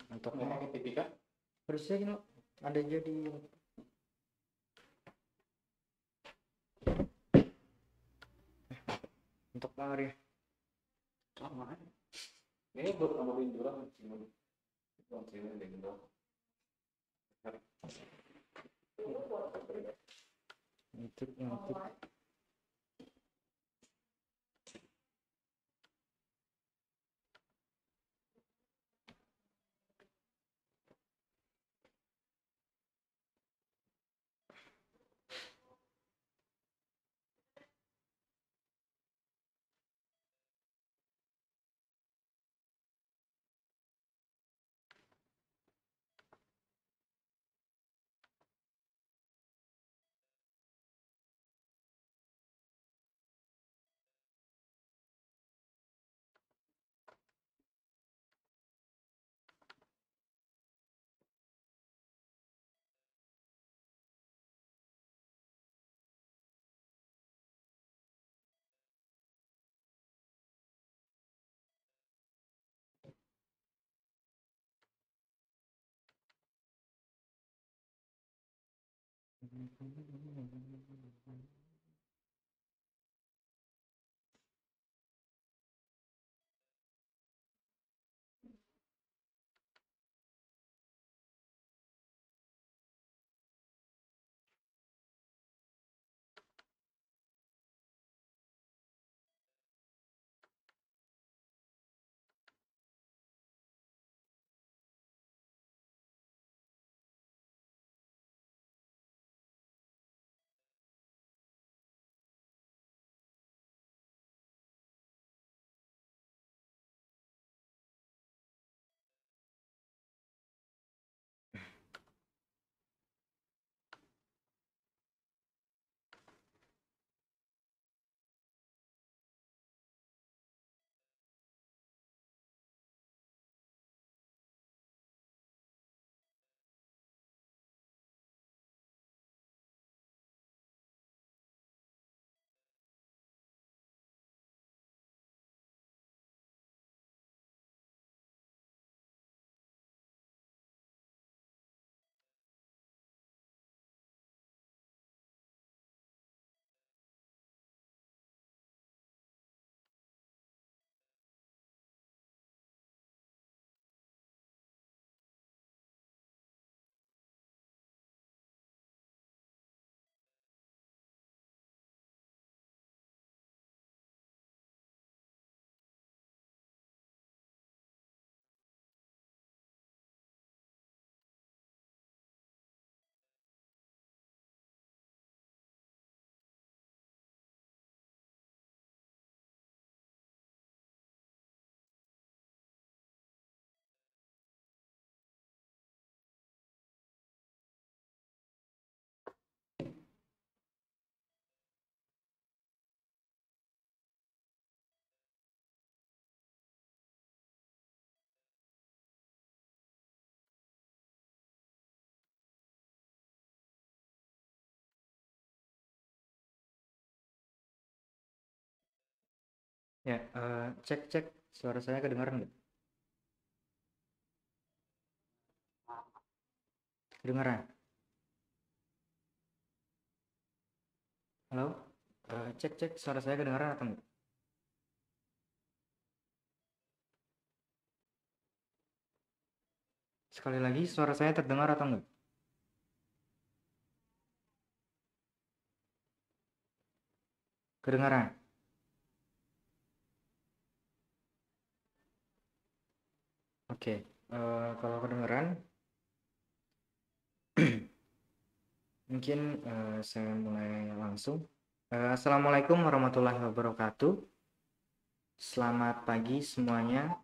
untuk pakai TV kah? harusnya gini ada jadi untuk lari Sama aja. Ini buat ngomongin jurang sih. untuk ya cek cek suara saya kedengaran nggak? Kedengaran? Halo? Cek cek suara saya kedengaran atau enggak? Sekali lagi suara saya terdengar atau enggak? Kedengaran? Oke, kalau kedengaran mungkin saya mulai langsung. Assalamualaikum warahmatullahi wabarakatuh. Selamat pagi semuanya.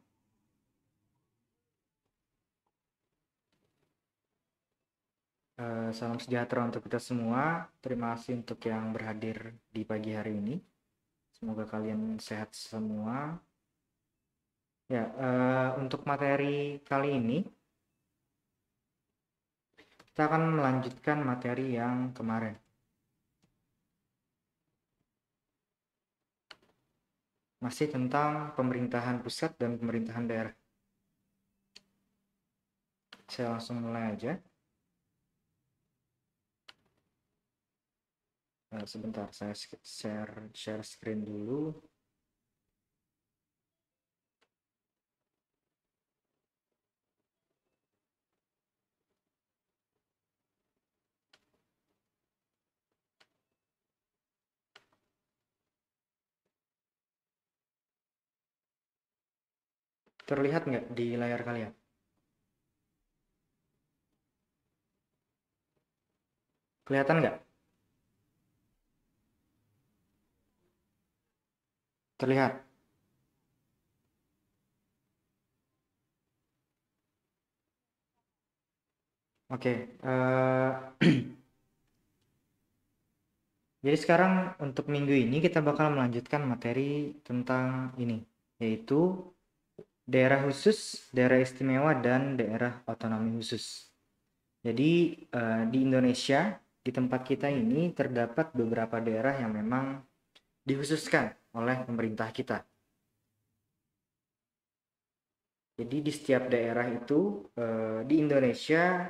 Salam sejahtera untuk kita semua. Terima kasih untuk yang berhadir di pagi hari ini. Semoga kalian sehat semua. Ya, untuk materi kali ini kita akan melanjutkan materi yang kemarin. Masih tentang pemerintahan pusat dan pemerintahan daerah. Saya langsung mulai aja. Sebentar, saya share screen dulu. Terlihat nggak di layar kalian? Kelihatan nggak? Terlihat. Oke. Jadi sekarang untuk minggu ini kita bakal melanjutkan materi tentang ini, yaitu daerah khusus, daerah istimewa, dan daerah otonomi khusus. Jadi di Indonesia, di tempat kita ini terdapat beberapa daerah yang memang dikhususkan oleh pemerintah kita. Jadi di setiap daerah itu di Indonesia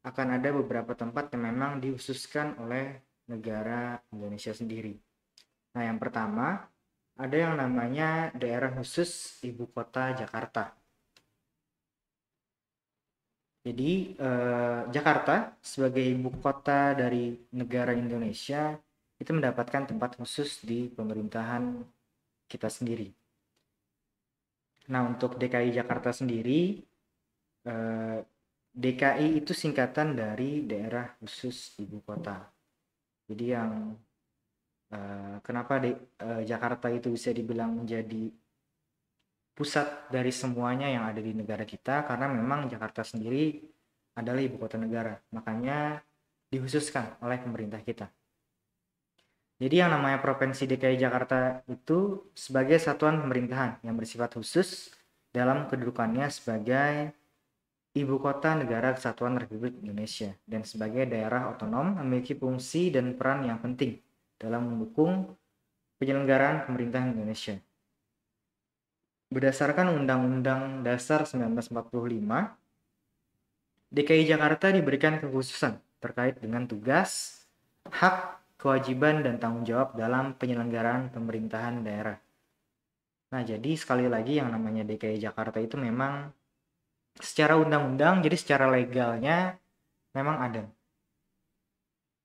akan ada beberapa tempat yang memang dikhususkan oleh negara Indonesia sendiri. Nah, yang pertama ada yang namanya daerah khusus Ibu Kota Jakarta. Jadi Jakarta sebagai ibu kota dari negara Indonesia itu mendapatkan tempat khusus di pemerintahan kita sendiri. Nah, untuk DKI Jakarta sendiri, DKI itu singkatan dari daerah khusus ibu kota. Jadi yang kenapa Jakarta itu bisa dibilang menjadi pusat dari semuanya yang ada di negara kita, karena memang Jakarta sendiri adalah ibu kota negara, makanya dikhususkan oleh pemerintah kita. Jadi yang namanya Provinsi DKI Jakarta itu sebagai satuan pemerintahan yang bersifat khusus dalam kedudukannya sebagai ibu kota negara kesatuan Republik Indonesia dan sebagai daerah otonom memiliki fungsi dan peran yang penting dalam mendukung penyelenggaraan pemerintahan Indonesia. Berdasarkan Undang-Undang Dasar 1945, DKI Jakarta diberikan kekhususan terkait dengan tugas, hak, kewajiban, dan tanggung jawab dalam penyelenggaraan pemerintahan daerah. Nah, jadi sekali lagi yang namanya DKI Jakarta itu memang secara undang-undang, jadi secara legalnya memang ada.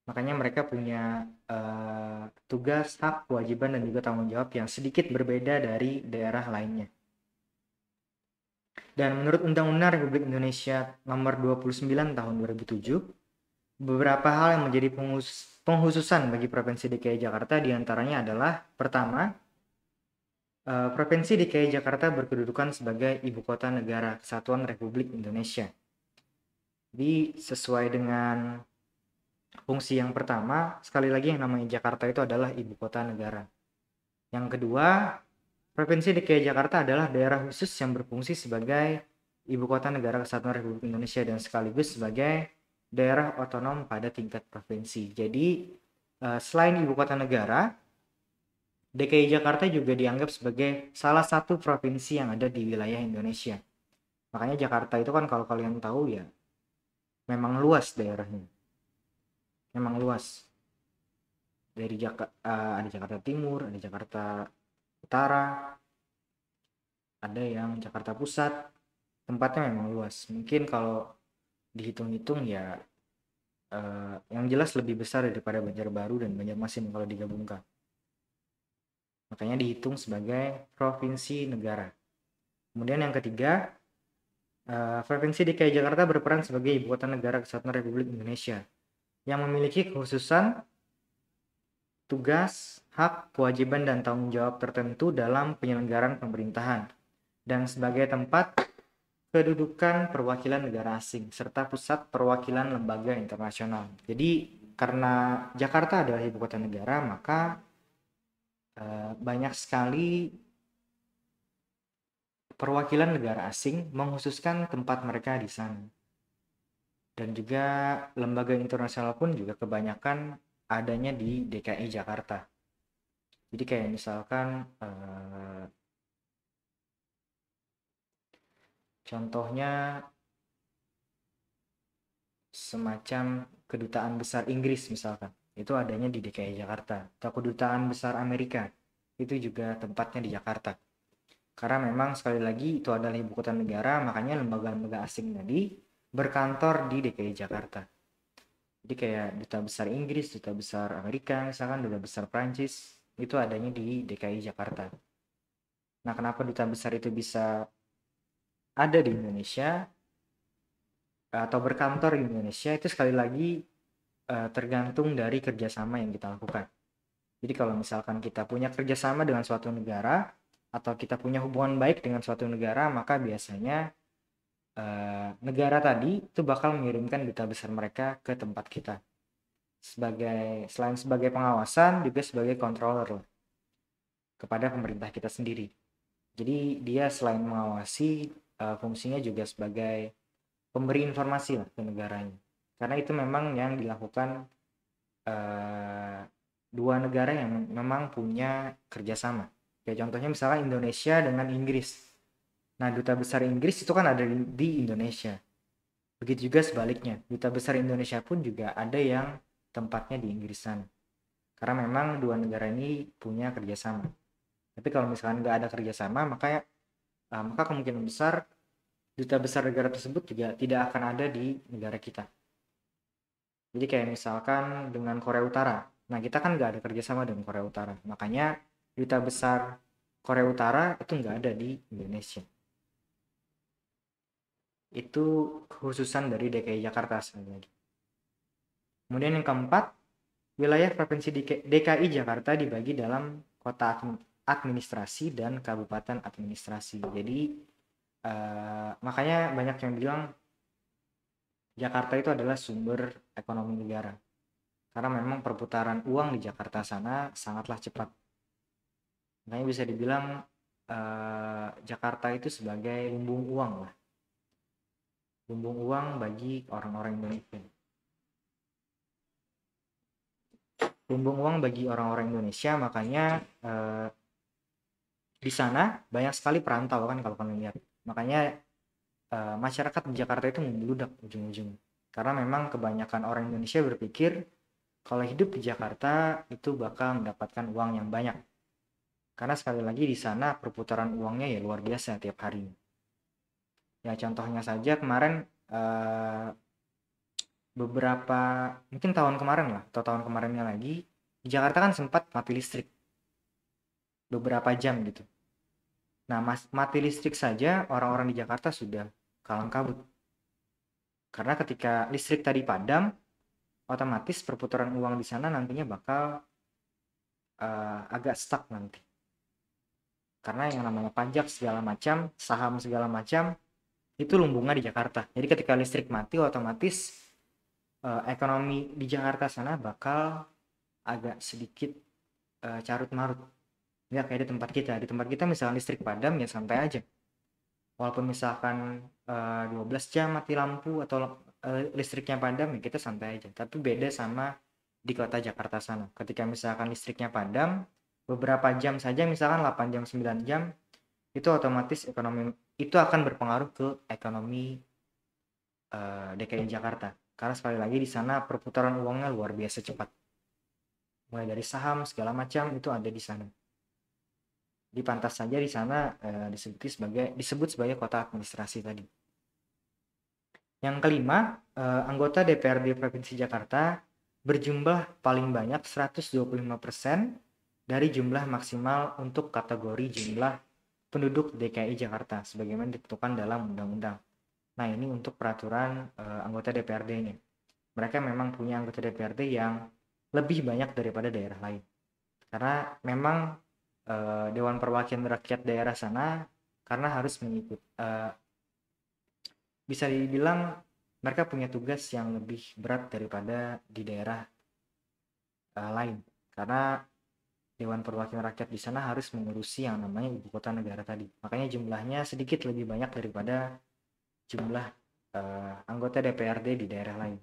Makanya mereka punya tugas, hak, kewajiban, dan juga tanggung jawab yang sedikit berbeda dari daerah lainnya. Dan menurut Undang-Undang Republik Indonesia Nomor 29 Tahun 2007, beberapa hal yang menjadi penghususan bagi Provinsi DKI Jakarta diantaranya adalah pertama, Provinsi DKI Jakarta berkedudukan sebagai Ibu Kota Negara Kesatuan Republik Indonesia. Jadi sesuai dengan fungsi yang pertama, sekali lagi yang namanya Jakarta itu adalah Ibu Kota Negara. Yang kedua, Provinsi DKI Jakarta adalah daerah khusus yang berfungsi sebagai Ibu Kota Negara Kesatuan Republik Indonesia dan sekaligus sebagai daerah otonom pada tingkat provinsi. Jadi selain Ibu Kota Negara, DKI Jakarta juga dianggap sebagai salah satu provinsi yang ada di wilayah Indonesia. Makanya Jakarta itu kan kalau kalian tahu ya, memang luas daerahnya. Memang luas. Dari ada Jakarta Timur, ada Jakarta Utara, ada yang Jakarta Pusat. Tempatnya memang luas. Mungkin kalau dihitung-hitung ya yang jelas lebih besar daripada Banjarbaru dan Banjarmasin kalau digabungkan. Makanya dihitung sebagai provinsi negara. Kemudian yang ketiga, Provinsi DKI Jakarta berperan sebagai Ibu Kota Negara Kesatuan Republik Indonesia yang memiliki kekhususan, tugas, hak, kewajiban, dan tanggung jawab tertentu dalam penyelenggaraan pemerintahan dan sebagai tempat kedudukan perwakilan negara asing serta pusat perwakilan lembaga internasional. Jadi karena Jakarta adalah ibu kota negara, maka banyak sekali perwakilan negara asing mengkhususkan tempat mereka di sana. Dan juga lembaga internasional pun juga kebanyakan adanya di DKI Jakarta. Jadi kayak misalkan contohnya semacam kedutaan besar Inggris misalkan, itu adanya di DKI Jakarta, atau kedutaan besar Amerika, itu juga tempatnya di Jakarta. Karena memang sekali lagi itu adalah ibu kota negara, makanya lembaga-lembaga asing tadi berkantor di DKI Jakarta. Jadi kayak duta besar Inggris, duta besar Amerika, misalkan duta besar Prancis, itu adanya di DKI Jakarta. Nah, kenapa duta besar itu bisa ada di Indonesia atau berkantor di Indonesia, itu sekali lagi tergantung dari kerjasama yang kita lakukan. Jadi kalau misalkan kita punya kerjasama dengan suatu negara, atau kita punya hubungan baik dengan suatu negara, maka biasanya negara tadi itu bakal mengirimkan duta besar mereka ke tempat kita. Selain sebagai pengawasan, juga sebagai controller kepada pemerintah kita sendiri. Jadi dia selain mengawasi, fungsinya juga sebagai pemberi informasi lah ke negaranya. Karena itu memang yang dilakukan dua negara yang memang punya kerjasama. Kayak contohnya misalnya Indonesia dengan Inggris. Nah, duta besar Inggris itu kan ada di Indonesia. Begitu juga sebaliknya, duta besar Indonesia pun juga ada yang tempatnya di Inggris sana. Karena memang dua negara ini punya kerjasama. Tapi kalau misalkan nggak ada kerjasama, maka kemungkinan besar duta besar negara tersebut juga tidak akan ada di negara kita. Jadi kayak misalkan dengan Korea Utara. Nah, kita kan nggak ada kerjasama dengan Korea Utara. Makanya duta besar Korea Utara itu nggak ada di Indonesia. Itu kekhususan dari DKI Jakarta sekali lagi. Kemudian yang keempat, wilayah Provinsi DKI Jakarta dibagi dalam kota administrasi dan kabupaten administrasi. Jadi makanya banyak yang bilang Jakarta itu adalah sumber ekonomi negara. Karena memang perputaran uang di Jakarta sana sangatlah cepat. Makanya bisa dibilang Jakarta itu sebagai lumbung uang lah. Lumbung uang bagi orang-orang Indonesia. Lumbung uang bagi orang-orang Indonesia, makanya di sana banyak sekali perantau kan kalau kalian lihat. Makanya masyarakat di Jakarta itu membludak ujung-ujung. Karena memang kebanyakan orang Indonesia berpikir kalau hidup di Jakarta itu bakal mendapatkan uang yang banyak. Karena sekali lagi di sana perputaran uangnya ya luar biasa tiap hari. Ya contohnya saja kemarin beberapa mungkin tahun kemarin lah atau tahun kemarinnya lagi di Jakarta kan sempat mati listrik beberapa jam gitu. Nah, mati listrik saja orang-orang di Jakarta sudah kalang kabut. Karena ketika listrik tadi padam, otomatis perputaran uang di sana nantinya bakal agak stuck nanti. Karena yang namanya pajak segala macam, saham segala macam, itu lumbungnya di Jakarta. Jadi ketika listrik mati, otomatis ekonomi di Jakarta sana bakal agak sedikit carut marut. Ya kayak di tempat kita. Di tempat kita misalnya listrik padam ya santai aja. Walaupun misalkan 12 jam mati lampu atau listriknya padam ya kita santai aja. Tapi beda sama di kota Jakarta sana. Ketika misalkan listriknya padam, beberapa jam saja misalkan 8 jam 9 jam, itu otomatis ekonomi itu akan berpengaruh ke ekonomi DKI Jakarta. Karena sekali lagi di sana perputaran uangnya luar biasa cepat. Mulai dari saham segala macam itu ada di sana. Di pantas saja di sana disebut sebagai kota administrasi tadi. Yang kelima, anggota DPRD Provinsi Jakarta berjumlah paling banyak 125% dari jumlah maksimal untuk kategori jumlah penduduk DKI Jakarta sebagaimana ditentukan dalam undang-undang. Nah, ini untuk peraturan anggota DPRD-nya. Mereka memang punya anggota DPRD yang lebih banyak daripada daerah lain. Karena memang Dewan Perwakilan Rakyat daerah sana karena harus mengikut bisa dibilang mereka punya tugas yang lebih berat daripada di daerah lain karena Dewan Perwakilan Rakyat di sana harus mengurusi yang namanya ibu kota negara tadi. Makanya jumlahnya sedikit lebih banyak daripada jumlah anggota DPRD di daerah lain.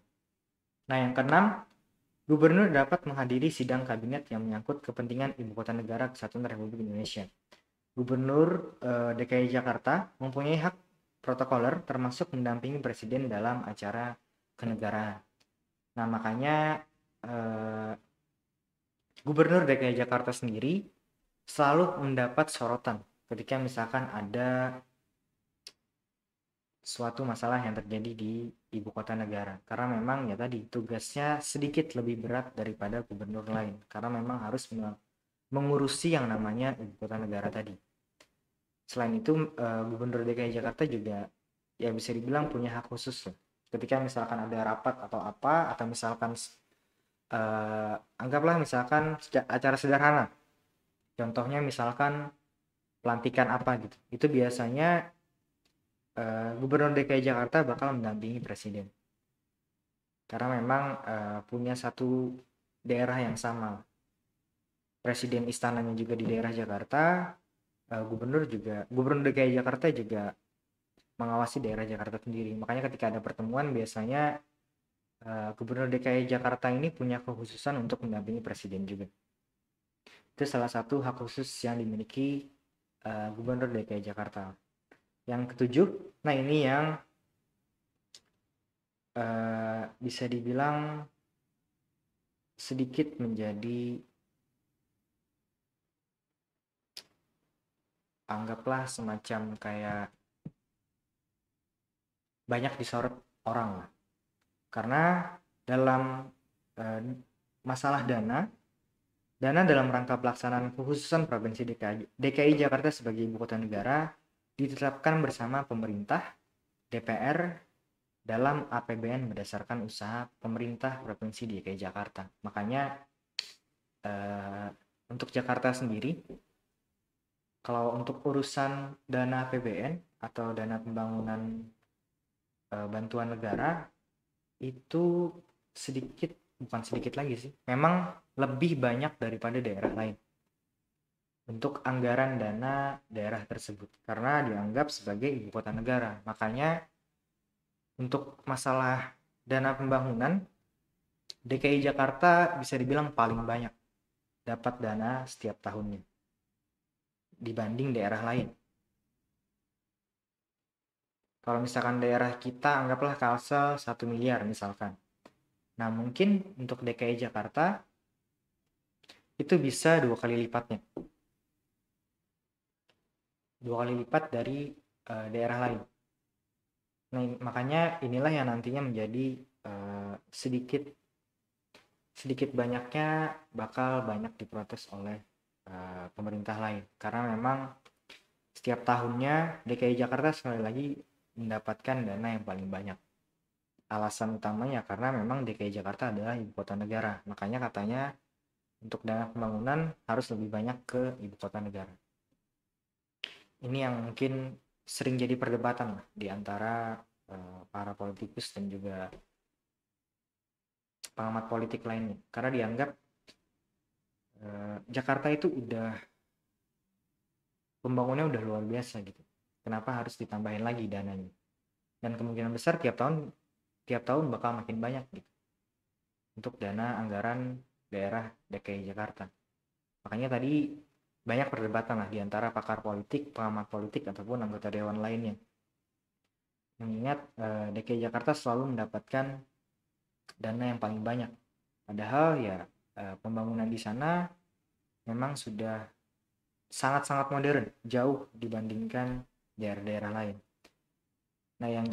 Nah, yang keenam, Gubernur dapat menghadiri sidang kabinet yang menyangkut kepentingan Ibu Kota Negara Kesatuan Republik Indonesia. Gubernur DKI Jakarta mempunyai hak protokoler termasuk mendampingi Presiden dalam acara kenegaraan. Nah, makanya eh, Gubernur DKI Jakarta sendiri selalu mendapat sorotan ketika misalkan ada suatu masalah yang terjadi di ibu kota negara. Karena memang ya tadi tugasnya sedikit lebih berat daripada gubernur lain. Karena memang harus mengurusi yang namanya ibu kota negara tadi. Selain itu, Gubernur DKI Jakarta juga ya bisa dibilang punya hak khusus loh. Ketika misalkan ada rapat atau apa, atau misalkan anggaplah misalkan acara sederhana. Contohnya misalkan pelantikan apa gitu. Itu biasanya Gubernur DKI Jakarta bakal mendampingi presiden. Karena memang punya satu daerah yang sama. Presiden istananya juga di daerah Jakarta, gubernur DKI Jakarta juga mengawasi daerah Jakarta sendiri. Makanya ketika ada pertemuan biasanya Gubernur DKI Jakarta ini punya kekhususan untuk mendampingi presiden juga. Itu salah satu hak khusus yang dimiliki Gubernur DKI Jakarta. Yang ketujuh, nah ini yang bisa dibilang sedikit menjadi anggaplah semacam kayak banyak disorot orang lah. Karena dalam masalah dana dalam rangka pelaksanaan kekhususan Provinsi DKI Jakarta sebagai ibu kota negara ditetapkan bersama pemerintah, DPR, dalam APBN berdasarkan usaha pemerintah Provinsi DKI Jakarta. Makanya untuk Jakarta sendiri, kalau untuk urusan dana APBN atau dana pembangunan bantuan negara itu bukan sedikit lagi sih, memang lebih banyak daripada daerah lain untuk anggaran dana daerah tersebut karena dianggap sebagai ibu kota negara. Makanya untuk masalah dana pembangunan DKI Jakarta bisa dibilang paling banyak dapat dana setiap tahunnya dibanding daerah lain. Kalau misalkan daerah kita anggaplah Kalsel 1 miliar misalkan. Nah, mungkin untuk DKI Jakarta itu bisa 2 kali lipatnya. 2 kali lipat dari daerah lain. Nah, makanya inilah yang nantinya menjadi sedikit banyaknya bakal banyak diprotes oleh pemerintah lain. Karena memang setiap tahunnya DKI Jakarta sekali lagi mendapatkan dana yang paling banyak. Alasan utamanya karena memang DKI Jakarta adalah ibu kota negara. Makanya katanya untuk dana pembangunan harus lebih banyak ke ibu kota negara. Ini yang mungkin sering jadi perdebatan lah di antara para politikus dan juga pengamat politik lainnya. Karena dianggap Jakarta itu pembangunannya udah luar biasa gitu. Kenapa harus ditambahin lagi dananya? Dan kemungkinan besar tiap tahun bakal makin banyak gitu untuk dana anggaran daerah DKI Jakarta. Makanya tadi banyak perdebatan lah di antara pakar politik, pengamat politik ataupun anggota dewan lainnya. Mengingat DKI Jakarta selalu mendapatkan dana yang paling banyak. Padahal ya pembangunan di sana memang sudah sangat-sangat modern, jauh dibandingkan daerah-daerah lain. Nah, yang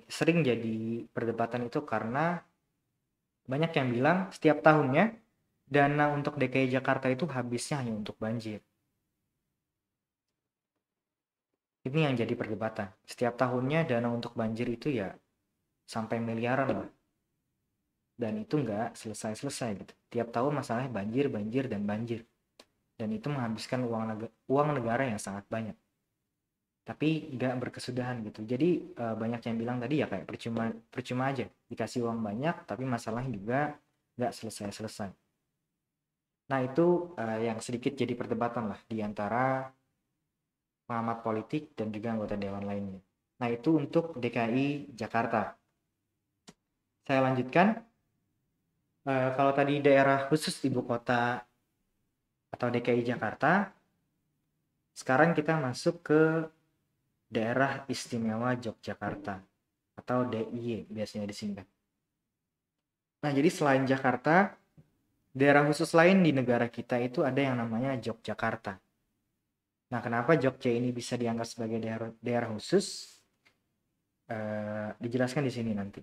sering jadi perdebatan itu karena banyak yang bilang setiap tahunnya dana untuk DKI Jakarta itu habisnya hanya untuk banjir. Ini yang jadi perdebatan. Setiap tahunnya dana untuk banjir itu ya sampai miliaran lah. Dan itu nggak selesai-selesai gitu. Tiap tahun masalahnya banjir, banjir, dan banjir. Dan itu menghabiskan uang negara yang sangat banyak. Tapi nggak berkesudahan gitu. Jadi banyak yang bilang tadi ya kayak percuma aja. Dikasih uang banyak, tapi masalahnya juga nggak selesai-selesai. Nah itu yang sedikit jadi perdebatan lah di antara pengamat politik dan juga anggota dewan lainnya. Nah itu untuk DKI Jakarta. Saya lanjutkan. Kalau tadi daerah khusus ibu kota atau DKI Jakarta, sekarang kita masuk ke daerah istimewa Yogyakarta atau DIY biasanya disingkat. Nah, jadi selain Jakarta, daerah khusus lain di negara kita itu ada yang namanya Yogyakarta. Nah, kenapa Jogja ini bisa dianggap sebagai daerah khusus? Dijelaskan di sini nanti.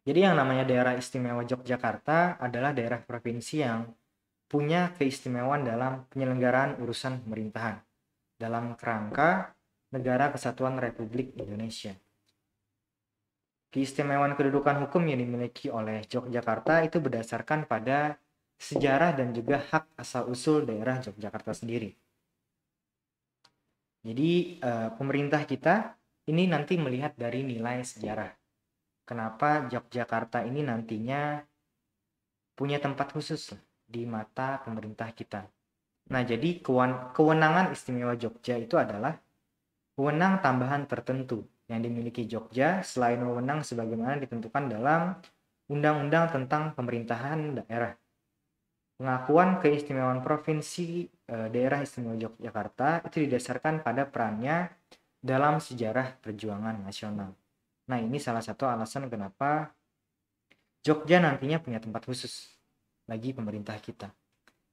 Jadi yang namanya daerah istimewa Yogyakarta adalah daerah provinsi yang punya keistimewaan dalam penyelenggaraan urusan pemerintahan dalam kerangka Negara Kesatuan Republik Indonesia. Keistimewaan kedudukan hukum yang dimiliki oleh Yogyakarta itu berdasarkan pada sejarah dan juga hak asal-usul daerah Yogyakarta sendiri. Jadi pemerintah kita ini nanti melihat dari nilai sejarah. Kenapa Yogyakarta ini nantinya punya tempat khusus di mata pemerintah kita. Nah, jadi kewenangan istimewa Jogja itu adalah wewenang tambahan tertentu yang dimiliki Jogja selain wewenang sebagaimana ditentukan dalam Undang-Undang tentang Pemerintahan Daerah. Pengakuan keistimewaan provinsi daerah istimewa Yogyakarta itu didasarkan pada perannya dalam sejarah perjuangan nasional. Nah, ini salah satu alasan kenapa Jogja nantinya punya tempat khusus bagi pemerintah kita.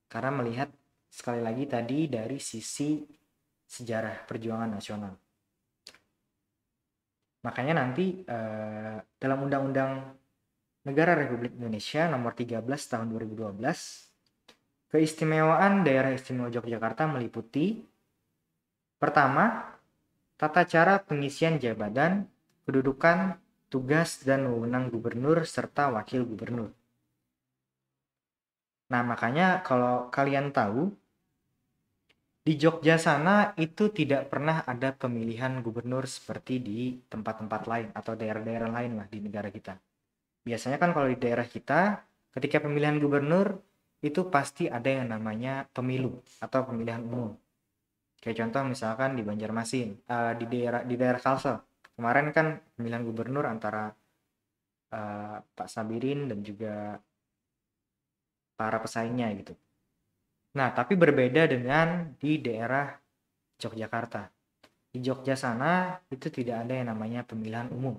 Karena melihat sekali lagi tadi dari sisi sejarah perjuangan nasional. Makanya nanti dalam Undang-Undang Negara Republik Indonesia Nomor 13 Tahun 2012, keistimewaan Daerah Istimewa Yogyakarta meliputi pertama, tata cara pengisian jabatan, kedudukan, tugas, dan wewenang gubernur serta wakil gubernur. Nah, makanya kalau kalian tahu, di Jogja sana itu tidak pernah ada pemilihan gubernur seperti di tempat-tempat lain atau daerah-daerah lain lah di negara kita. Biasanya kan kalau di daerah kita, ketika pemilihan gubernur, itu pasti ada yang namanya pemilu atau pemilihan umum. Kayak contoh misalkan di Banjarmasin, di daerah Kalsel. Kemarin kan pemilihan gubernur antara Pak Sabirin dan juga para pesaingnya gitu. Nah, tapi berbeda dengan di daerah Yogyakarta. Di Jogja sana itu tidak ada yang namanya pemilihan umum.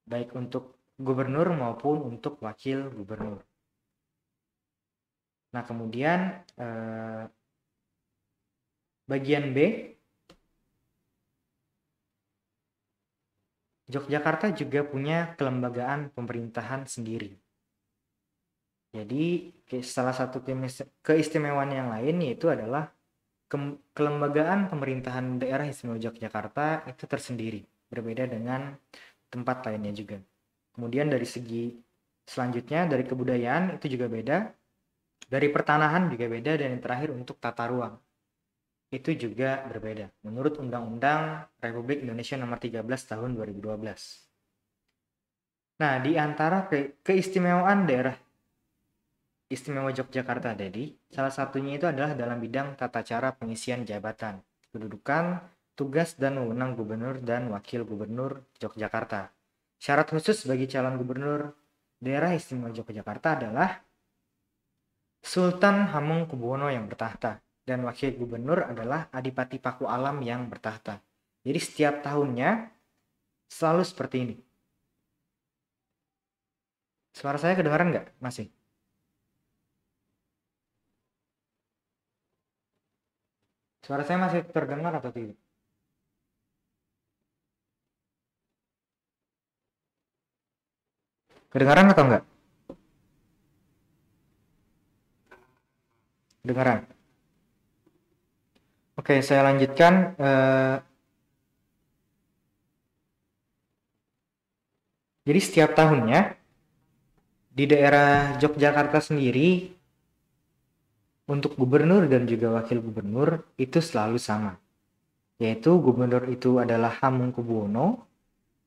Baik untuk gubernur maupun untuk wakil gubernur. Nah, kemudian bagian B, Yogyakarta juga punya kelembagaan pemerintahan sendiri. Jadi salah satu keistimewaan yang lain yaitu adalah kelembagaan pemerintahan daerah istimewa Yogyakarta itu tersendiri, berbeda dengan tempat lainnya juga. Kemudian dari segi selanjutnya dari kebudayaan itu juga beda, dari pertanahan juga beda, dan yang terakhir untuk tata ruang itu juga berbeda menurut Undang-Undang Republik Indonesia Nomor 13 Tahun 2012. Nah, di antara keistimewaan daerah istimewa Yogyakarta tadi, salah satunya itu adalah dalam bidang tata cara pengisian jabatan, kedudukan, tugas, dan wewenang gubernur dan wakil gubernur Yogyakarta. Syarat khusus bagi calon gubernur daerah istimewa Yogyakarta adalah Sultan Hamengkubuwono yang bertahta dan wakil gubernur adalah Adipati Paku Alam yang bertahta. Jadi setiap tahunnya selalu seperti ini. Suara saya kedengaran nggak? Masih? Suara saya masih terdengar atau tidak? Kedengaran atau enggak? Kedengaran. Oke, saya lanjutkan. Jadi setiap tahunnya di daerah Yogyakarta sendiri untuk gubernur dan juga wakil gubernur itu selalu sama. Yaitu gubernur itu adalah Hamengkubuwono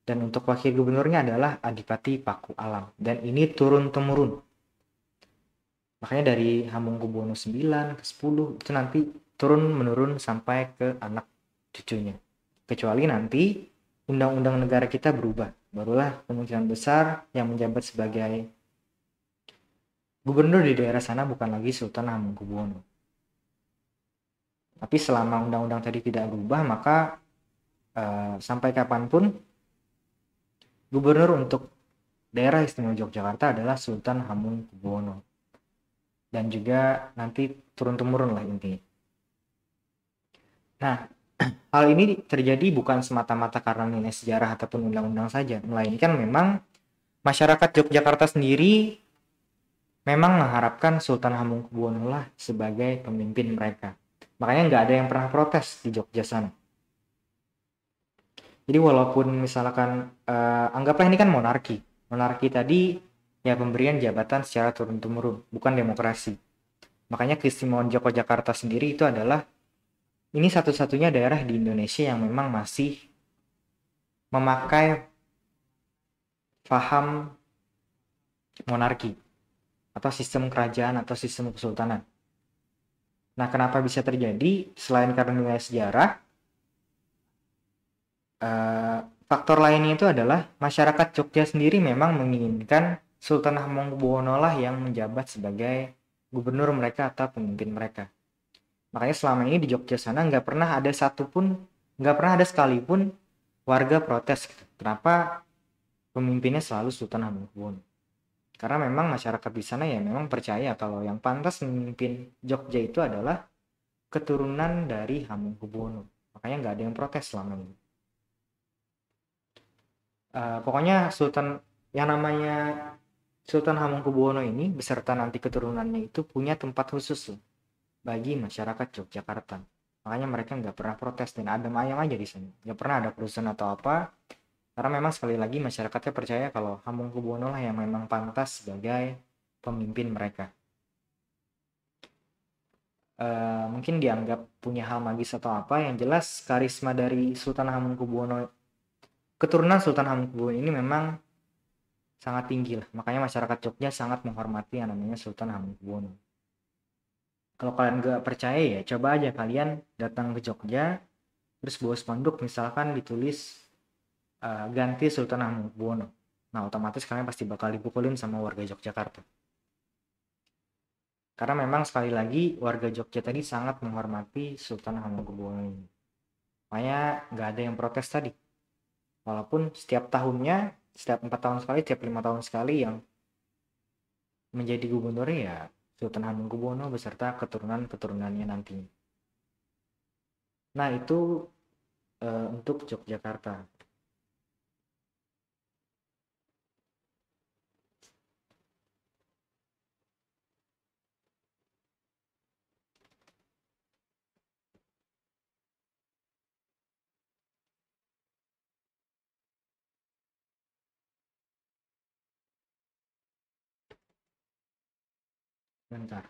dan untuk wakil gubernurnya adalah Adipati Paku Alam. Dan ini turun-temurun. Makanya dari Hamengkubuwono 9 ke 10 itu nanti turun-menurun sampai ke anak cucunya. Kecuali nanti undang-undang negara kita berubah. Barulah kemungkinan besar yang menjabat sebagai gubernur di daerah sana bukan lagi Sultan Hamengkubuwono. Tapi selama undang-undang tadi tidak berubah, maka sampai kapanpun gubernur untuk daerah istimewa Yogyakarta adalah Sultan Hamengkubuwono, dan juga nanti turun-temurun lah intinya. Nah, hal ini terjadi bukan semata-mata karena nilai sejarah ataupun undang-undang saja, melainkan memang masyarakat Yogyakarta sendiri memang mengharapkan Sultan Hamengkubuwono lah sebagai pemimpin mereka. Makanya nggak ada yang pernah protes di Jogja sana. Jadi walaupun misalkan anggaplah ini kan monarki. Monarki tadi ya pemberian jabatan secara turun-temurun, bukan demokrasi. Makanya keistimewaan Yogyakarta sendiri itu adalah ini satu-satunya daerah di Indonesia yang memang masih memakai paham monarki atau sistem kerajaan atau sistem kesultanan. Nah, kenapa bisa terjadi? Selain karena nilai sejarah, faktor lainnya itu adalah masyarakat Jogja sendiri memang menginginkan Sultan Hamengkubuwono lah yang menjabat sebagai gubernur mereka atau pemimpin mereka. Makanya selama ini di Jogja sana nggak pernah ada sekalipun warga protes. Kenapa pemimpinnya selalu Sultan Hamengkubuwono? Karena memang masyarakat di sana ya memang percaya kalau yang pantas memimpin Jogja itu adalah keturunan dari Hamengkubuwono. Makanya nggak ada yang protes selama ini. Pokoknya yang namanya Sultan Hamengkubuwono ini beserta nanti keturunannya itu punya tempat khusus loh bagi masyarakat Yogyakarta. Makanya mereka nggak pernah protes dan adem ayam aja di sini. Nggak pernah ada kerusuhan atau apa. Karena memang sekali lagi masyarakatnya percaya kalau Hamengkubuwono lah yang memang pantas sebagai pemimpin mereka. Mungkin dianggap punya hal magis atau apa, yang jelas karisma dari Sultan Hamengkubuwono, keturunan Sultan Hamengkubuwono ini memang sangat tinggi lah. Makanya masyarakat Jogja sangat menghormati yang namanya Sultan Hamengkubuwono. Kalau kalian nggak percaya ya coba aja kalian datang ke Jogja terus bawa spanduk misalkan ditulis ganti Sultan Hamengkubuwono. Nah, otomatis kalian pasti bakal dipukulin sama warga Yogyakarta. Karena memang sekali lagi warga Jogja tadi sangat menghormati Sultan Hamengkubuwono ini. Makanya nggak ada yang protes tadi. Walaupun setiap tahunnya, setiap 4 tahun sekali, setiap 5 tahun sekali yang menjadi gubernur ya Sultan Hamengkubuwono beserta keturunan-keturunannya nantinya. Nah, itu untuk Yogyakarta. Bentar.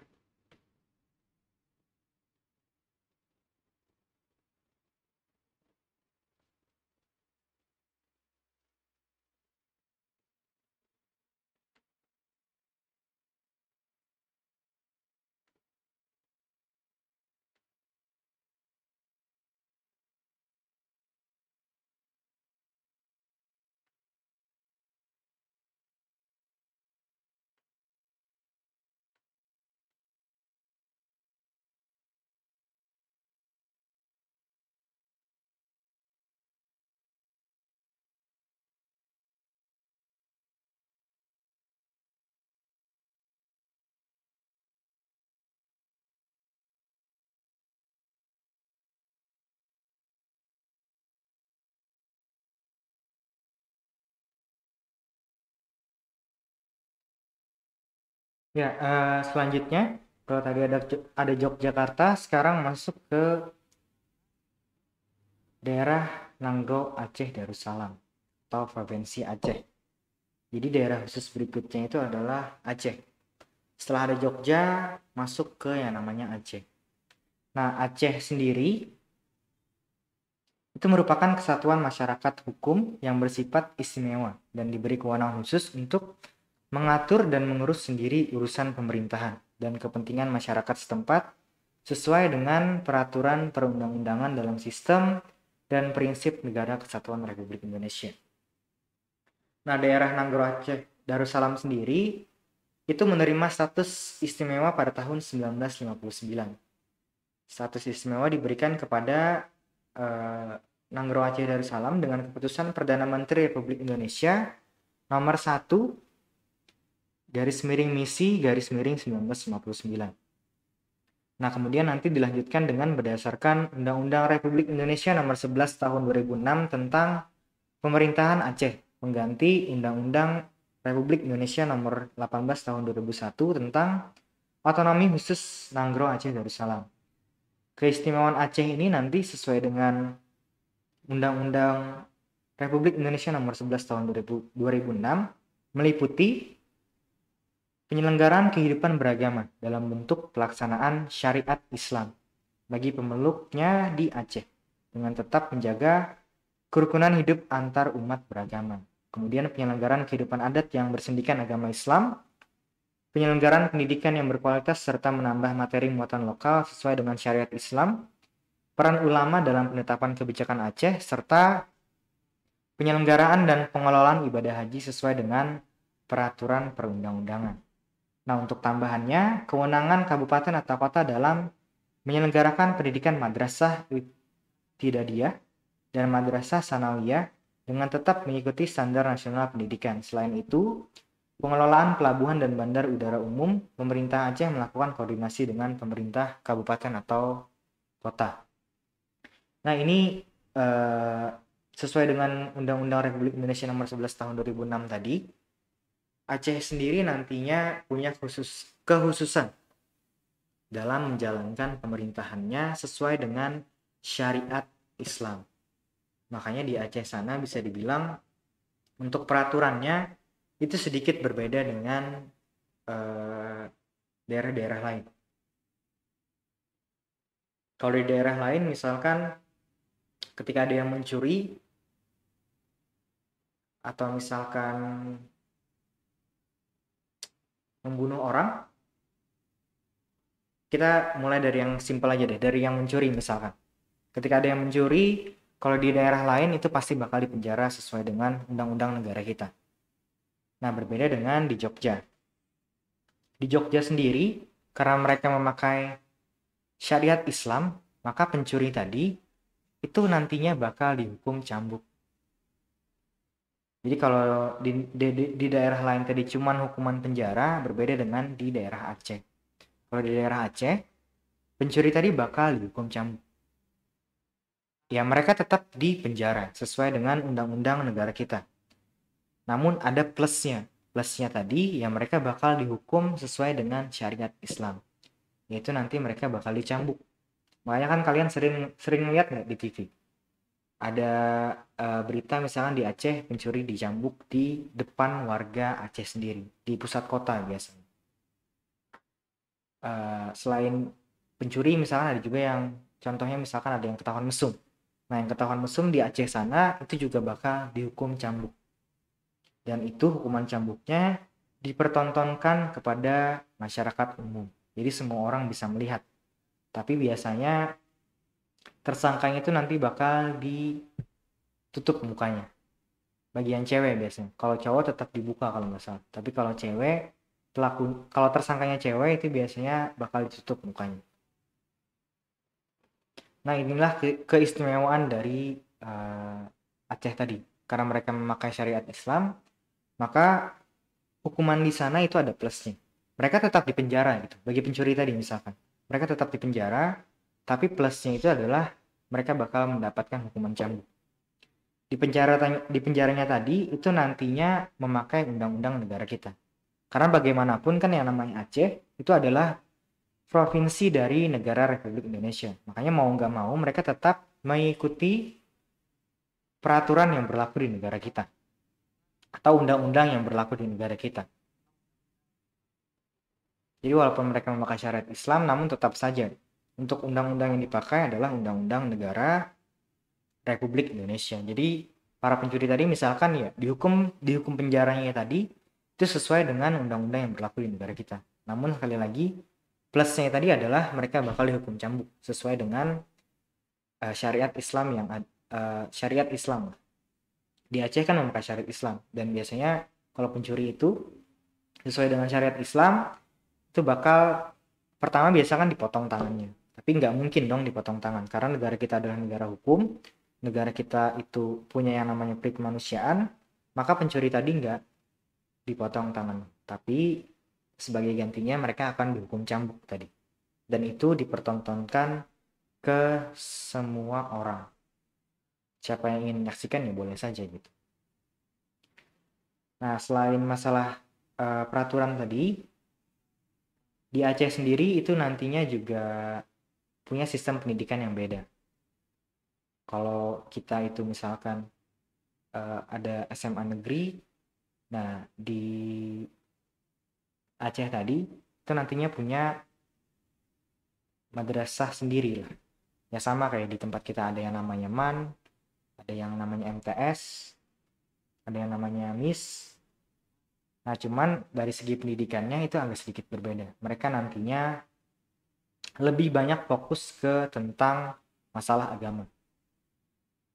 Ya, selanjutnya kalau tadi ada Yogyakarta, sekarang masuk ke daerah Nanggro Aceh Darussalam atau provinsi Aceh. Jadi daerah khusus berikutnya itu adalah Aceh. Setelah ada Jogja, masuk ke yang namanya Aceh. Nah, Aceh sendiri itu merupakan kesatuan masyarakat hukum yang bersifat istimewa dan diberi kewenangan khusus untuk mengatur dan mengurus sendiri urusan pemerintahan dan kepentingan masyarakat setempat sesuai dengan peraturan perundang-undangan dalam sistem dan prinsip negara kesatuan Republik Indonesia. Nah, daerah Nanggro Aceh Darussalam sendiri itu menerima status istimewa pada tahun 1959. Status istimewa diberikan kepada Nanggro Aceh Darussalam dengan keputusan Perdana Menteri Republik Indonesia nomor 1 garis miring misi garis miring 1959. Nah, kemudian nanti dilanjutkan dengan berdasarkan Undang-Undang Republik Indonesia nomor 11 tahun 2006 tentang Pemerintahan Aceh, pengganti Undang-Undang Republik Indonesia nomor 18 tahun 2001 tentang Otonomi Khusus Nanggro Aceh Darussalam. Keistimewaan Aceh ini nanti sesuai dengan Undang-Undang Republik Indonesia nomor 11 tahun 2006 meliputi penyelenggaraan kehidupan beragama dalam bentuk pelaksanaan syariat Islam bagi pemeluknya di Aceh dengan tetap menjaga kerukunan hidup antar umat beragama. Kemudian penyelenggaraan kehidupan adat yang bersendikan agama Islam, penyelenggaraan pendidikan yang berkualitas serta menambah materi muatan lokal sesuai dengan syariat Islam, peran ulama dalam penetapan kebijakan Aceh, serta penyelenggaraan dan pengelolaan ibadah haji sesuai dengan peraturan perundang-undangan. Nah, untuk tambahannya, kewenangan kabupaten atau kota dalam menyelenggarakan pendidikan madrasah ibtidaiyah dan madrasah sanawiyah dengan tetap mengikuti standar nasional pendidikan. Selain itu, pengelolaan pelabuhan dan bandar udara umum, pemerintah Aceh melakukan koordinasi dengan pemerintah kabupaten atau kota. Nah, ini sesuai dengan Undang-Undang Republik Indonesia nomor 11 tahun 2006 tadi. Aceh sendiri nantinya punya kekhususan dalam menjalankan pemerintahannya sesuai dengan syariat Islam. Makanya di Aceh sana bisa dibilang untuk peraturannya itu sedikit berbeda dengan daerah-daerah lain. Kalau di daerah lain misalkan ketika ada yang mencuri atau misalkan membunuh orang, kita mulai dari yang simpel aja deh, dari yang mencuri misalkan. Ketika ada yang mencuri, kalau di daerah lain itu pasti bakal dipenjara sesuai dengan undang-undang negara kita. Nah, berbeda dengan di Jogja. Di Jogja sendiri, karena mereka memakai syariat Islam, maka pencuri tadi itu nantinya bakal dihukum cambuk. Jadi kalau di daerah lain tadi cuman hukuman penjara, berbeda dengan di daerah Aceh. Kalau di daerah Aceh, pencuri tadi bakal dihukum cambuk. Ya, mereka tetap di penjara sesuai dengan undang-undang negara kita. Namun ada plusnya. Plusnya tadi ya mereka bakal dihukum sesuai dengan syariat Islam. Yaitu nanti mereka bakal dicambuk. Makanya kan kalian sering lihat nggak di TV? Ada berita misalkan di Aceh pencuri dicambuk di depan warga Aceh sendiri, di pusat kota biasanya. Selain pencuri misalkan ada juga yang contohnya misalkan ada yang ketahuan mesum. Nah, yang ketahuan mesum di Aceh sana itu juga bakal dihukum cambuk. Dan itu hukuman cambuknya dipertontonkan kepada masyarakat umum. Jadi semua orang bisa melihat. Tapi biasanya tersangkanya itu nanti bakal ditutup mukanya. Bagian cewek biasanya. Kalau cowok tetap dibuka kalau nggak salah. Tapi kalau cewek, kalau tersangkanya cewek itu biasanya bakal ditutup mukanya. Nah, inilah keistimewaan dari Aceh tadi. Karena mereka memakai syariat Islam, maka hukuman di sana itu ada plusnya. Mereka tetap di penjara gitu. Bagi pencuri tadi misalkan, mereka tetap di penjara, tapi plusnya itu adalah mereka bakal mendapatkan hukuman cambuk. Di penjaranya tadi itu nantinya memakai undang-undang negara kita. Karena bagaimanapun kan yang namanya Aceh itu adalah provinsi dari negara Republik Indonesia. Makanya mau nggak mau mereka tetap mengikuti peraturan yang berlaku di negara kita. Atau undang-undang yang berlaku di negara kita. Jadi walaupun mereka memakai syariat Islam, namun tetap saja untuk undang-undang yang dipakai adalah undang-undang negara Republik Indonesia. Jadi para pencuri tadi misalkan ya dihukum penjaranya tadi itu sesuai dengan undang-undang yang berlaku di negara kita. Namun sekali lagi plusnya tadi adalah mereka bakal dihukum cambuk sesuai dengan syariat Islam yang syariat Islam. Di Aceh kan memakai syariat Islam dan biasanya kalau pencuri itu sesuai dengan syariat Islam itu bakal pertama biasa kan dipotong tangannya, tapi nggak mungkin dong dipotong tangan karena negara kita adalah negara hukum, negara kita itu punya yang namanya peri kemanusiaan, maka pencuri tadi dipotong tangan. Tapi sebagai gantinya mereka akan dihukum cambuk tadi. Dan itu dipertontonkan ke semua orang. Siapa yang ingin menyaksikan ya boleh saja gitu. Nah, selain masalah peraturan tadi, di Aceh sendiri itu nantinya juga punya sistem pendidikan yang beda. Kalau kita itu misalkan ada SMA negeri, nah di Aceh tadi itu nantinya punya madrasah sendiri lah. Ya sama kayak di tempat kita ada yang namanya MAN, ada yang namanya MTS, ada yang namanya MIS. Nah, cuman dari segi pendidikannya itu agak sedikit berbeda. Mereka nantinya lebih banyak fokus ke tentang masalah agama.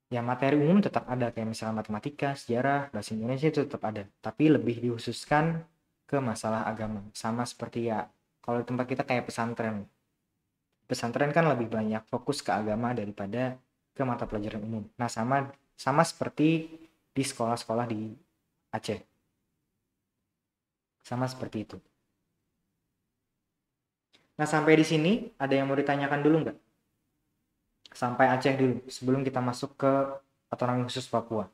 Ya, materi umum tetap ada, kayak misalnya matematika, sejarah, bahasa Indonesia itu tetap ada. Tapi lebih dikhususkan ke masalah agama. Sama seperti ya, kalau di tempat kita kayak pesantren. Pesantren kan lebih banyak fokus ke agama daripada ke mata pelajaran umum. Nah, sama seperti di sekolah-sekolah di Aceh. Sama seperti itu. Nah, sampai di sini ada yang mau ditanyakan dulu nggak? Sampai Aceh dulu, sebelum kita masuk ke otonomi khusus Papua.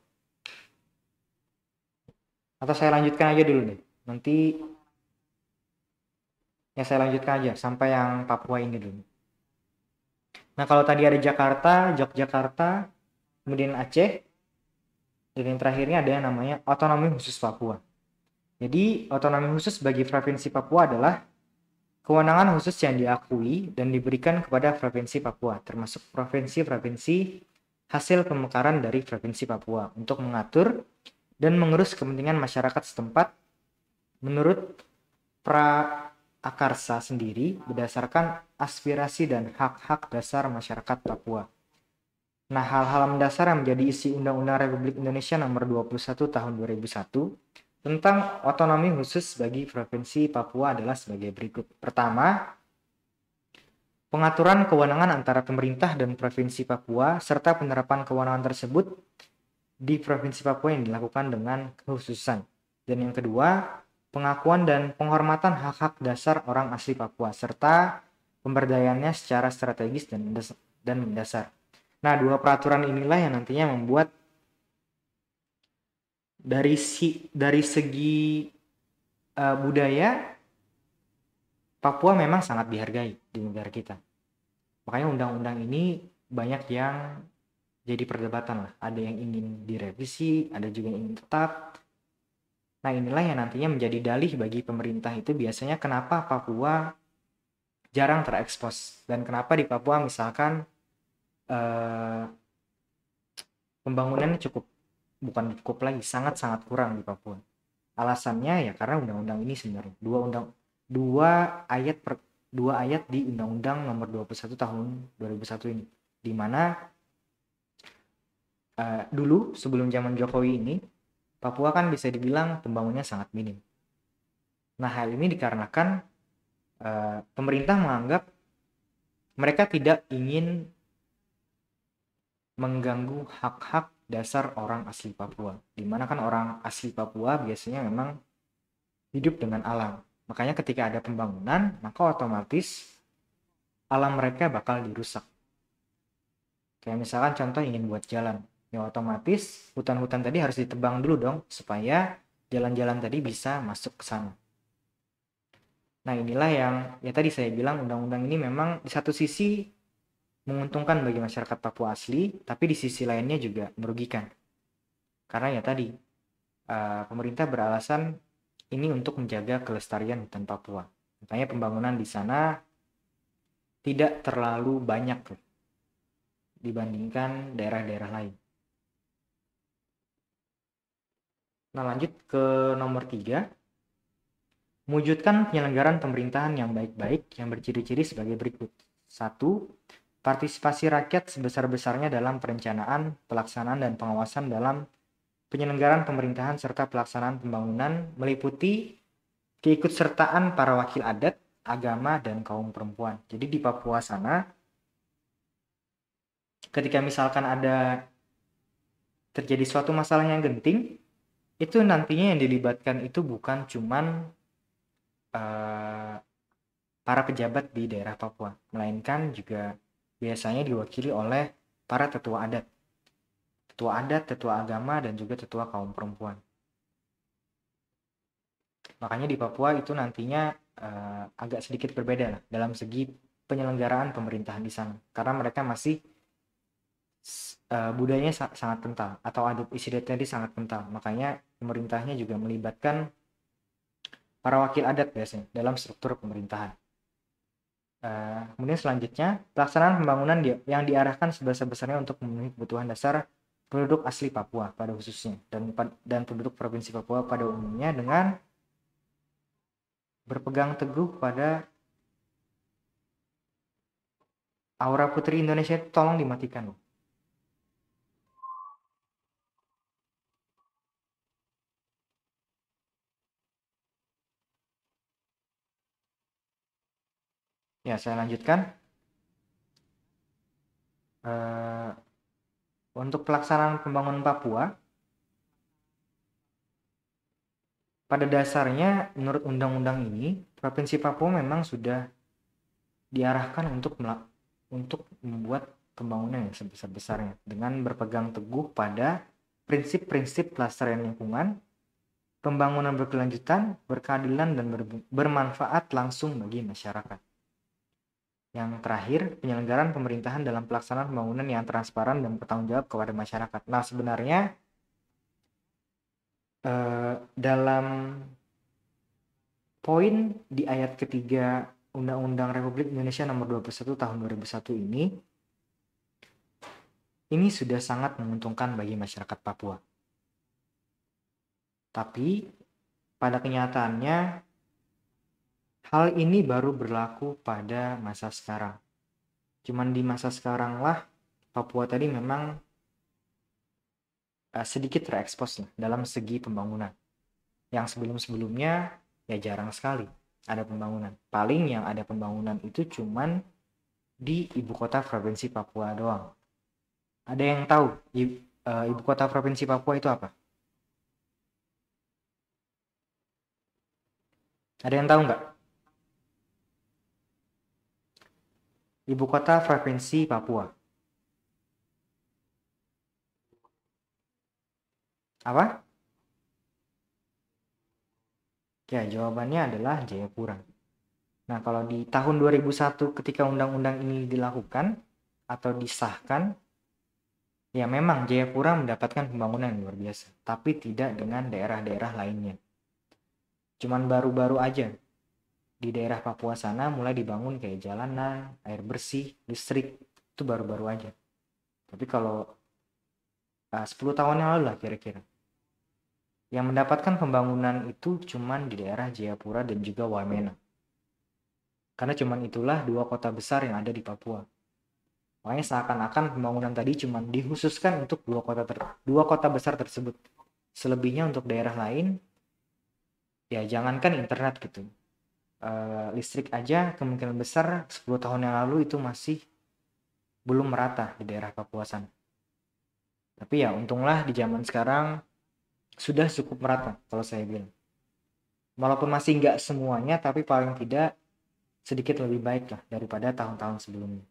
Atau saya lanjutkan aja dulu deh. Nanti ya saya lanjutkan aja sampai yang Papua ini dulu. Nah, kalau tadi ada Jakarta, Yogyakarta, kemudian Aceh, dan yang terakhirnya ada yang namanya otonomi khusus Papua. Jadi, otonomi khusus bagi Provinsi Papua adalah kewenangan khusus yang diakui dan diberikan kepada Provinsi Papua, termasuk provinsi-provinsi hasil pemekaran dari Provinsi Papua untuk mengatur dan mengurus kepentingan masyarakat setempat menurut Praakarsa sendiri berdasarkan aspirasi dan hak-hak dasar masyarakat Papua. Nah, hal-hal mendasar yang menjadi isi Undang-Undang Republik Indonesia Nomor 21 Tahun 2001 tentang otonomi khusus bagi Provinsi Papua adalah sebagai berikut. Pertama, pengaturan kewenangan antara pemerintah dan Provinsi Papua serta penerapan kewenangan tersebut di Provinsi Papua yang dilakukan dengan kekhususan. Dan yang kedua, pengakuan dan penghormatan hak-hak dasar orang asli Papua serta pemberdayaannya secara strategis dan mendasar. Nah, dua peraturan inilah yang nantinya membuat dari segi budaya Papua memang sangat dihargai di negara kita. Makanya undang-undang ini banyak yang jadi perdebatan lah. Ada yang ingin direvisi, ada juga yang ingin tetap. Nah, inilah yang nantinya menjadi dalih bagi pemerintah itu biasanya kenapa Papua jarang terekspos dan kenapa di Papua misalkan pembangunannya bukan cukup lagi, sangat-sangat kurang di Papua. Alasannya ya karena undang-undang ini sebenarnya dua ayat di Undang-Undang Nomor 21 Tahun 2001 ini, di mana dulu sebelum zaman Jokowi ini Papua kan bisa dibilang pembangunannya sangat minim. Nah, hal ini dikarenakan pemerintah menganggap mereka tidak ingin mengganggu hak-hak dasar orang asli Papua. Dimana kan orang asli Papua biasanya memang hidup dengan alam. Makanya ketika ada pembangunan, maka otomatis alam mereka bakal dirusak. Kayak misalkan contoh ingin buat jalan. Ya otomatis hutan-hutan tadi harus ditebang dulu dong supaya jalan-jalan tadi bisa masuk ke sana. Nah, inilah yang ya tadi saya bilang undang-undang ini memang di satu sisi menguntungkan bagi masyarakat Papua asli, tapi di sisi lainnya juga merugikan. Karena ya tadi pemerintah beralasan ini untuk menjaga kelestarian hutan Papua. Makanya pembangunan di sana tidak terlalu banyak dibandingkan daerah-daerah lain. Nah, lanjut ke nomor 3. Mewujudkan penyelenggaraan pemerintahan yang baik-baik yang berciri-ciri sebagai berikut. 1. Partisipasi rakyat sebesar-besarnya dalam perencanaan, pelaksanaan, dan pengawasan dalam penyelenggaraan pemerintahan serta pelaksanaan pembangunan meliputi keikutsertaan para wakil adat, agama, dan kaum perempuan. Jadi di Papua sana, ketika misalkan ada terjadi suatu masalah yang genting, itu nantinya yang dilibatkan itu bukan cuman eh, para pejabat di daerah Papua, melainkan juga biasanya diwakili oleh para tetua adat, tetua agama, dan juga tetua kaum perempuan. Makanya di Papua itu nantinya agak sedikit berbeda lah dalam segi penyelenggaraan pemerintahan di sana, karena mereka masih budayanya sangat kental atau adat istiadatnya tadi sangat kental. Makanya pemerintahnya juga melibatkan para wakil adat biasanya dalam struktur pemerintahan. Kemudian selanjutnya, pelaksanaan pembangunan yang diarahkan sebesar-besarnya untuk memenuhi kebutuhan dasar penduduk asli Papua pada khususnya dan penduduk provinsi Papua pada umumnya dengan berpegang teguh pada aura putri Indonesia itu tolong dimatikan loh. Ya, saya lanjutkan. Untuk pelaksanaan pembangunan Papua, pada dasarnya menurut undang-undang ini, Provinsi Papua memang sudah diarahkan untuk membuat pembangunan yang sebesar-besarnya dengan berpegang teguh pada prinsip-prinsip pelestarian lingkungan, pembangunan berkelanjutan, berkeadilan, dan bermanfaat langsung bagi masyarakat. Yang terakhir, penyelenggaraan pemerintahan dalam pelaksanaan pembangunan yang transparan dan bertanggung jawab kepada masyarakat. Nah, sebenarnya dalam poin di ayat ketiga Undang-Undang Republik Indonesia Nomor 21 Tahun 2001 ini sudah sangat menguntungkan bagi masyarakat Papua. Tapi pada kenyataannya hal ini baru berlaku pada masa sekarang. Cuman di masa sekarang lah Papua tadi memang sedikit terekspos dalam segi pembangunan. Yang sebelum-sebelumnya ya jarang sekali ada pembangunan. Paling yang ada pembangunan itu cuman di ibu kota provinsi Papua doang. Ada yang tahu ibu kota provinsi Papua itu apa? Ada yang tahu nggak? Ibu kota provinsi Papua. Apa? Ya, jawabannya adalah Jayapura. Nah, kalau di tahun 2001 ketika undang-undang ini dilakukan atau disahkan, ya memang Jayapura mendapatkan pembangunan yang luar biasa, tapi tidak dengan daerah-daerah lainnya. Cuman baru-baru aja di daerah Papua sana mulai dibangun kayak jalanan, air bersih, listrik, itu baru-baru aja. Tapi kalau 10 tahun yang lalu lah kira-kira. Yang mendapatkan pembangunan itu cuman di daerah Jayapura dan juga Wamena. Karena cuman itulah dua kota besar yang ada di Papua. Makanya seakan-akan pembangunan tadi cuman dikhususkan untuk dua kota besar tersebut. Selebihnya untuk daerah lain, ya jangankan internet gitu. Listrik aja kemungkinan besar 10 tahun yang lalu itu masih belum merata di daerah Papua sana. Tapi ya untunglah di zaman sekarang sudah cukup merata kalau saya bilang. Walaupun masih nggak semuanya, tapi paling tidak sedikit lebih baik lah daripada tahun-tahun sebelumnya.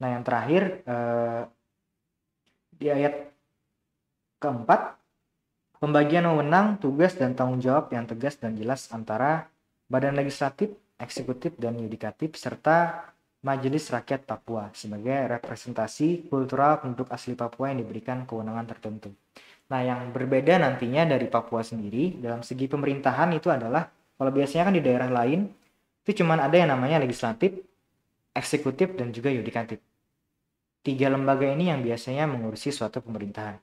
Nah, yang terakhir di ayat keempat, pembagian wewenang, tugas, dan tanggung jawab yang tegas dan jelas antara badan legislatif, eksekutif, dan yudikatif, serta Majelis Rakyat Papua sebagai representasi kultural penduduk asli Papua yang diberikan kewenangan tertentu. Nah, yang berbeda nantinya dari Papua sendiri dalam segi pemerintahan itu adalah, kalau biasanya kan di daerah lain itu cuma ada yang namanya legislatif, eksekutif, dan juga yudikatif. Tiga lembaga ini yang biasanya mengurusi suatu pemerintahan.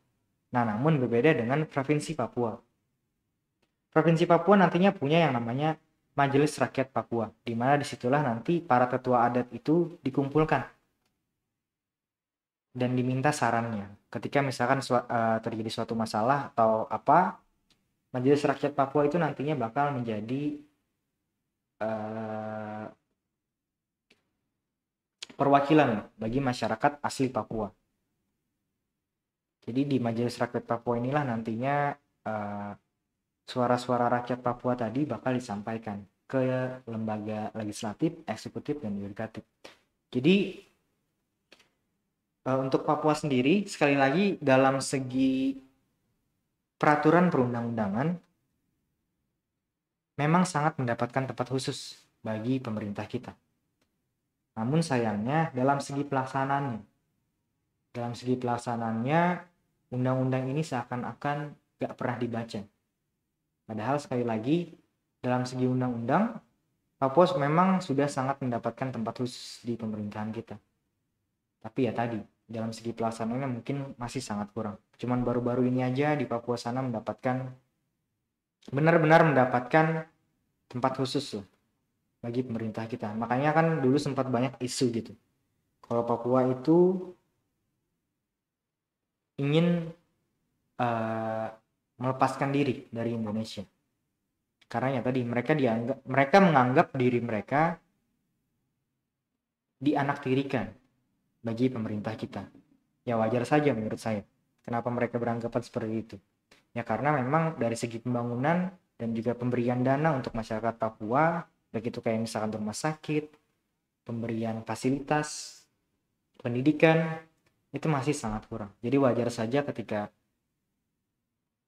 Nah, namun berbeda dengan Provinsi Papua. Provinsi Papua nantinya punya yang namanya Majelis Rakyat Papua, di mana disitulah nanti para tetua adat itu dikumpulkan dan diminta sarannya. Ketika misalkan terjadi suatu masalah atau apa, Majelis Rakyat Papua itu nantinya bakal menjadi perwakilan bagi masyarakat asli Papua. Jadi di Majelis Rakyat Papua inilah nantinya suara-suara rakyat Papua tadi bakal disampaikan ke lembaga legislatif, eksekutif, dan yudikatif. Jadi untuk Papua sendiri, sekali lagi dalam segi peraturan perundang-undangan memang sangat mendapatkan tempat khusus bagi pemerintah kita. Namun sayangnya dalam segi pelaksanaannya undang-undang ini seakan-akan gak pernah dibaca. Padahal sekali lagi dalam segi undang-undang Papua memang sudah sangat mendapatkan tempat khusus di pemerintahan kita. Tapi ya tadi, dalam segi pelaksanaannya mungkin masih sangat kurang. Cuman baru-baru ini aja di Papua sana benar-benar mendapatkan tempat khusus loh bagi pemerintah kita. Makanya kan dulu sempat banyak isu gitu. Kalau Papua itu ingin melepaskan diri dari Indonesia. Karena ya tadi mereka menganggap diri mereka dianaktirikan bagi pemerintah kita. Ya wajar saja menurut saya. Kenapa mereka beranggapan seperti itu? Ya karena memang dari segi pembangunan dan juga pemberian dana untuk masyarakat Papua, begitu kayak misalkan rumah sakit, pemberian fasilitas, pendidikan, itu masih sangat kurang. Jadi wajar saja ketika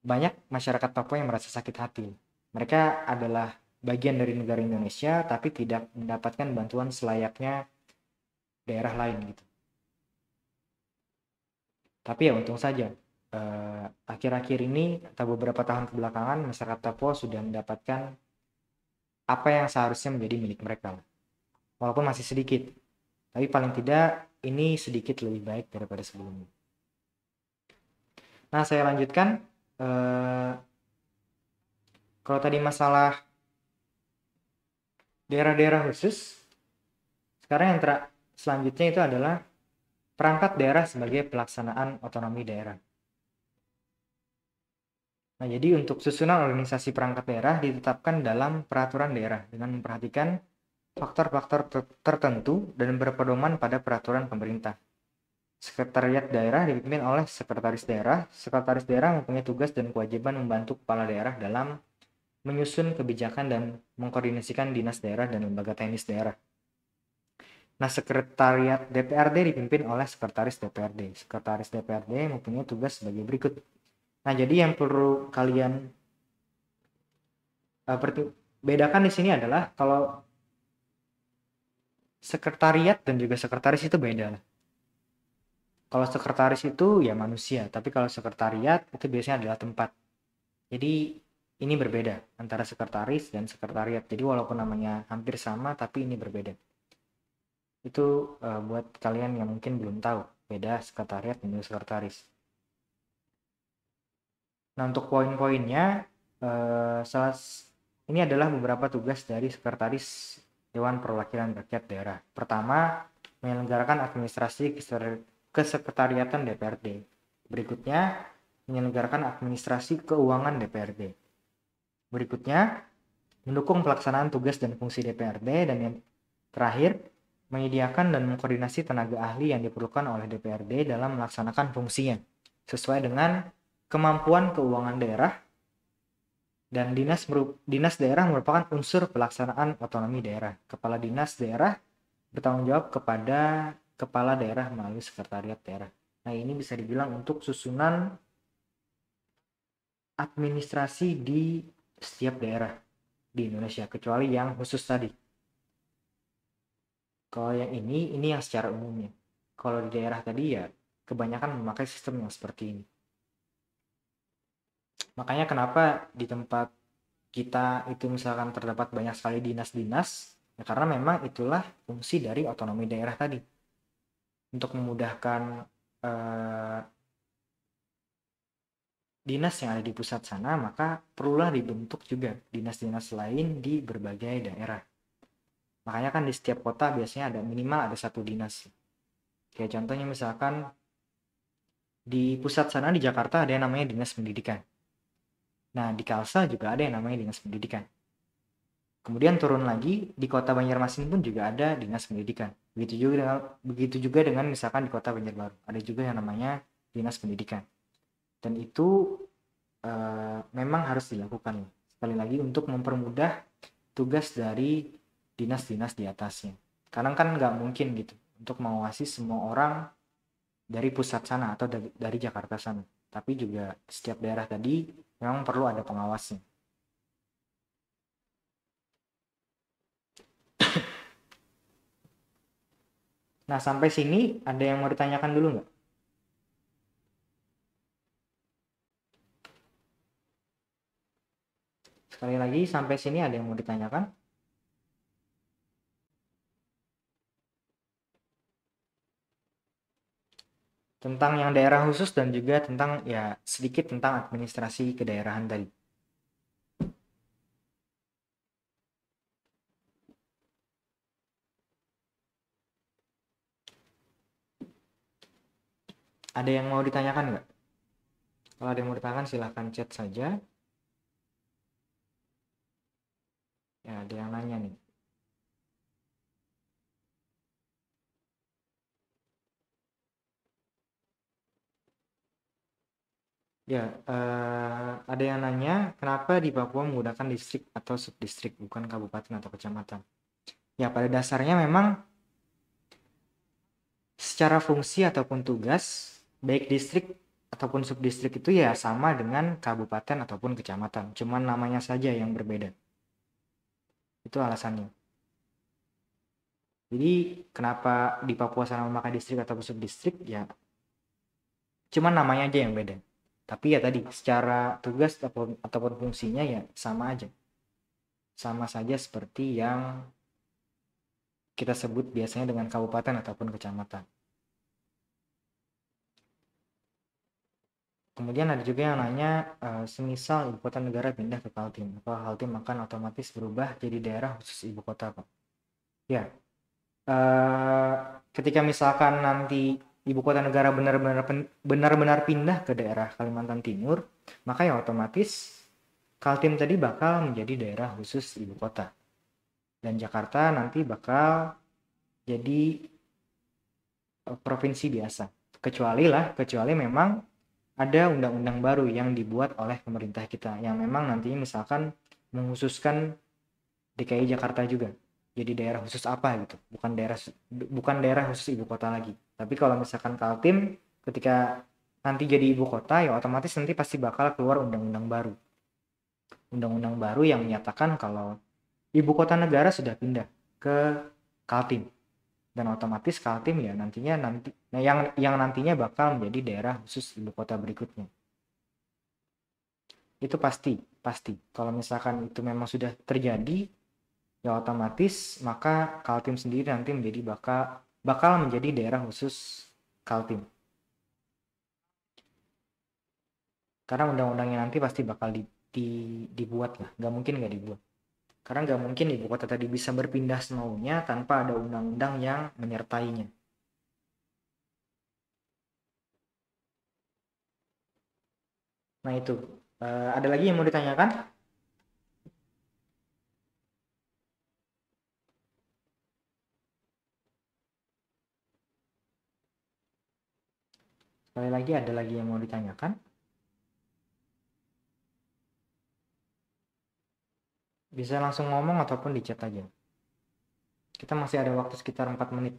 banyak masyarakat Papua yang merasa sakit hati. Mereka adalah bagian dari negara Indonesia, tapi tidak mendapatkan bantuan selayaknya daerah lain gitu. Tapi ya untung saja akhir-akhir ini atau beberapa tahun kebelakangan masyarakat Papua sudah mendapatkan apa yang seharusnya menjadi milik mereka, walaupun masih sedikit, tapi paling tidak ini sedikit lebih baik daripada sebelumnya. Nah, saya lanjutkan. Kalau tadi masalah daerah-daerah khusus, sekarang yang selanjutnya itu adalah perangkat daerah sebagai pelaksanaan otonomi daerah. Nah, jadi untuk susunan organisasi perangkat daerah ditetapkan dalam peraturan daerah dengan memperhatikan faktor-faktor tertentu dan berpedoman pada peraturan pemerintah. Sekretariat daerah dipimpin oleh sekretaris daerah. Sekretaris daerah mempunyai tugas dan kewajiban membantu kepala daerah dalam menyusun kebijakan dan mengkoordinasikan dinas daerah dan lembaga teknis daerah. Nah, sekretariat DPRD dipimpin oleh sekretaris DPRD. Sekretaris DPRD mempunyai tugas sebagai berikut. Nah, jadi yang perlu kalian bedakan di sini adalah kalau sekretariat dan juga sekretaris itu beda lah. Kalau sekretaris itu ya manusia, tapi kalau sekretariat itu biasanya adalah tempat. Jadi ini berbeda antara sekretaris dan sekretariat. Jadi walaupun namanya hampir sama, tapi ini berbeda. Itu buat kalian yang mungkin belum tahu beda sekretariat dan sekretaris. Nah, untuk poin-poinnya, ini adalah beberapa tugas dari sekretaris Dewan Perwakilan Rakyat Daerah. Pertama, menyelenggarakan administrasi kesekretariatan DPRD. Berikutnya, menyelenggarakan administrasi keuangan DPRD. Berikutnya, mendukung pelaksanaan tugas dan fungsi DPRD. Dan yang terakhir, menyediakan dan mengkoordinasi tenaga ahli yang diperlukan oleh DPRD dalam melaksanakan fungsinya sesuai dengan kemampuan keuangan daerah. Dan dinas daerah merupakan unsur pelaksanaan otonomi daerah. Kepala dinas daerah bertanggung jawab kepada kepala daerah melalui sekretariat daerah. Nah, ini bisa dibilang untuk susunan administrasi di setiap daerah di Indonesia, kecuali yang khusus tadi. Kalau yang ini yang secara umumnya. Kalau di daerah tadi ya kebanyakan memakai sistem yang seperti ini. Makanya kenapa di tempat kita itu misalkan terdapat banyak sekali dinas-dinas, ya karena memang itulah fungsi dari otonomi daerah tadi. Untuk memudahkan dinas yang ada di pusat sana, maka perlulah dibentuk juga dinas-dinas lain di berbagai daerah. Makanya kan di setiap kota biasanya ada minimal ada satu dinas. Kayak contohnya misalkan di pusat sana di Jakarta ada yang namanya dinas pendidikan. Nah, di Kalsel juga ada yang namanya dinas pendidikan. Kemudian turun lagi di kota Banjarmasin pun juga ada dinas pendidikan. Begitu juga dengan misalkan di kota Banjarbaru ada juga yang namanya dinas pendidikan. Dan itu memang harus dilakukan. Sekali lagi untuk mempermudah tugas dari dinas-dinas di atasnya. Karena kan nggak mungkin gitu untuk mengawasi semua orang dari pusat sana atau dari Jakarta sana. Tapi juga setiap daerah tadi memang perlu ada pengawasnya. Nah, sampai sini ada yang mau ditanyakan dulu nggak? Sekali lagi, sampai sini ada yang mau ditanyakan? Tentang yang daerah khusus dan juga tentang ya sedikit tentang administrasi kedaerahan tadi. Ada yang mau ditanyakan nggak? Kalau ada yang mau ditanyakan silahkan chat saja. Ya, ada yang nanya nih. Ya, ada yang nanya kenapa di Papua menggunakan distrik atau subdistrik bukan kabupaten atau kecamatan. Ya, pada dasarnya memang secara fungsi ataupun tugas, baik distrik ataupun subdistrik itu ya sama dengan kabupaten ataupun kecamatan. Cuman namanya saja yang berbeda. Itu alasannya. Jadi kenapa di Papua sana memakai distrik ataupun subdistrik ya cuman namanya aja yang beda. Tapi ya tadi secara tugas ataupun fungsinya ya sama aja. Sama saja seperti yang kita sebut biasanya dengan kabupaten ataupun kecamatan. Kemudian ada juga yang nanya, semisal ibu kota negara pindah ke Kaltim, apa Kaltim akan otomatis berubah jadi daerah khusus ibu kota, Pak? Ya, ketika misalkan nanti ibu kota negara benar-benar pindah ke daerah Kalimantan Timur, maka ya otomatis Kaltim tadi bakal menjadi daerah khusus ibu kota. Dan Jakarta nanti bakal jadi provinsi biasa. Kecuali memang ada undang-undang baru yang dibuat oleh pemerintah kita yang memang nantinya misalkan menghususkan DKI Jakarta juga jadi daerah khusus apa gitu, bukan daerah khusus ibu kota lagi. Tapi kalau misalkan Kaltim ketika nanti jadi ibu kota ya otomatis nanti pasti bakal keluar undang-undang baru yang menyatakan kalau ibu kota negara sudah pindah ke Kaltim dan otomatis Kaltim ya yang nantinya bakal menjadi daerah khusus ibu kota berikutnya. Itu pasti kalau misalkan itu memang sudah terjadi ya otomatis maka Kaltim sendiri nanti bakal menjadi daerah khusus Kaltim, karena undang-undangnya nanti pasti bakal dibuat lah, nggak mungkin nggak dibuat, karena nggak mungkin ibu kota tadi bisa berpindah semaunya tanpa ada undang-undang yang menyertainya. Nah itu, ada lagi yang mau ditanyakan? Sekali lagi, ada lagi yang mau ditanyakan? Bisa langsung ngomong ataupun di chat aja. Kita masih ada waktu sekitar 4 menit.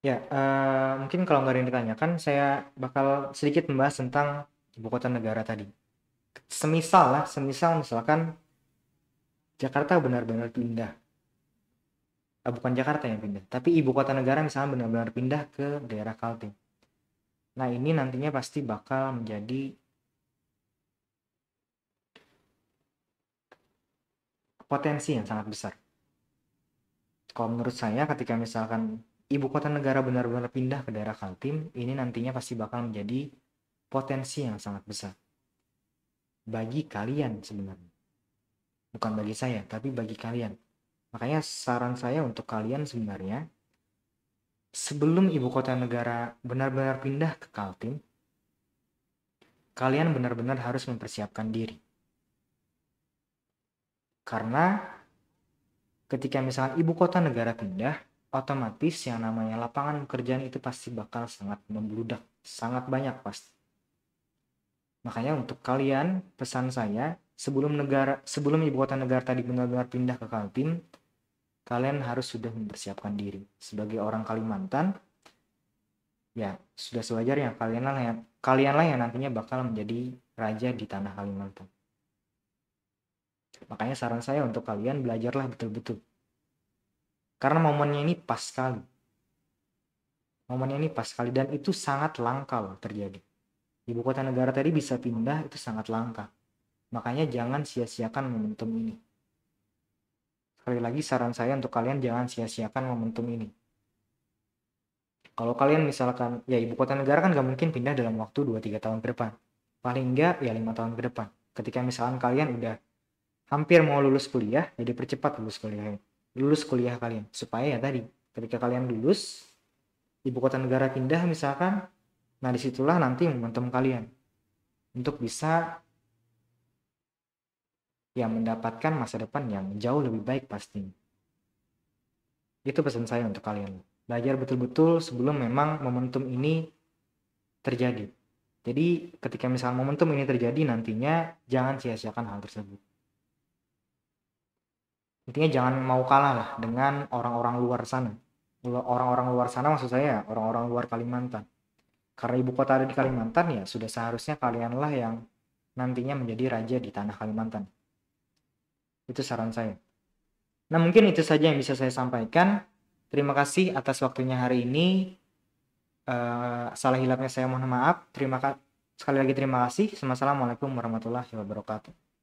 Ya, mungkin kalau nggak ada yang ditanyakan, saya bakal sedikit membahas tentang ibu kota negara tadi. Semisal misalkan Jakarta benar-benar pindah. Bukan Jakarta yang pindah, tapi ibu kota negara misalnya benar-benar pindah ke daerah Kaltim. Nah, ini nantinya pasti bakal menjadi potensi yang sangat besar. Kalau menurut saya ketika misalkan ibu kota negara benar-benar pindah ke daerah Kaltim, ini nantinya pasti bakal menjadi potensi yang sangat besar bagi kalian sebenarnya. Bukan bagi saya, tapi bagi kalian. Makanya saran saya untuk kalian sebenarnya, sebelum ibu kota negara benar-benar pindah ke Kaltim, kalian benar-benar harus mempersiapkan diri. Karena ketika misalkan ibu kota negara pindah, otomatis yang namanya lapangan pekerjaan itu pasti bakal sangat membludak, sangat banyak pasti. Makanya untuk kalian, pesan saya, sebelum ibu kota negara tadi benar-benar pindah ke Kaltim, kalian harus sudah mempersiapkan diri. Sebagai orang Kalimantan, ya sudah sewajarnya kalianlah yang nantinya bakal menjadi raja di tanah Kalimantan. Makanya saran saya untuk kalian belajarlah betul-betul. Karena momennya ini pas sekali. Momennya ini pas sekali dan itu sangat langka loh terjadi. Ibu kota negara tadi bisa pindah itu sangat langka. Makanya jangan sia-siakan momentum ini. Sekali lagi saran saya untuk kalian jangan sia-siakan momentum ini. Kalau kalian misalkan, ya ibu kota negara kan gak mungkin pindah dalam waktu 2-3 tahun ke depan. Paling enggak ya 5 tahun ke depan. Ketika misalkan kalian udah hampir mau lulus kuliah, jadi percepat lulus kuliah kalian. Supaya ya tadi, ketika kalian lulus, ibu kota negara pindah misalkan, nah disitulah nanti momentum kalian untuk bisa ya mendapatkan masa depan yang jauh lebih baik pastinya. Itu pesan saya untuk kalian. Belajar betul-betul sebelum memang momentum ini terjadi. Jadi ketika misalnya momentum ini terjadi nantinya jangan sia-siakan hal tersebut. Intinya jangan mau kalah lah dengan orang-orang luar sana. Orang-orang luar sana maksud saya orang-orang luar Kalimantan. Karena ibu kota ada di Kalimantan ya sudah seharusnya kalianlah yang nantinya menjadi raja di tanah Kalimantan. Itu saran saya. Nah mungkin itu saja yang bisa saya sampaikan. Terima kasih atas waktunya hari ini. Salah hilapnya saya mohon maaf. Sekali lagi terima kasih. Assalamualaikum warahmatullahi wabarakatuh.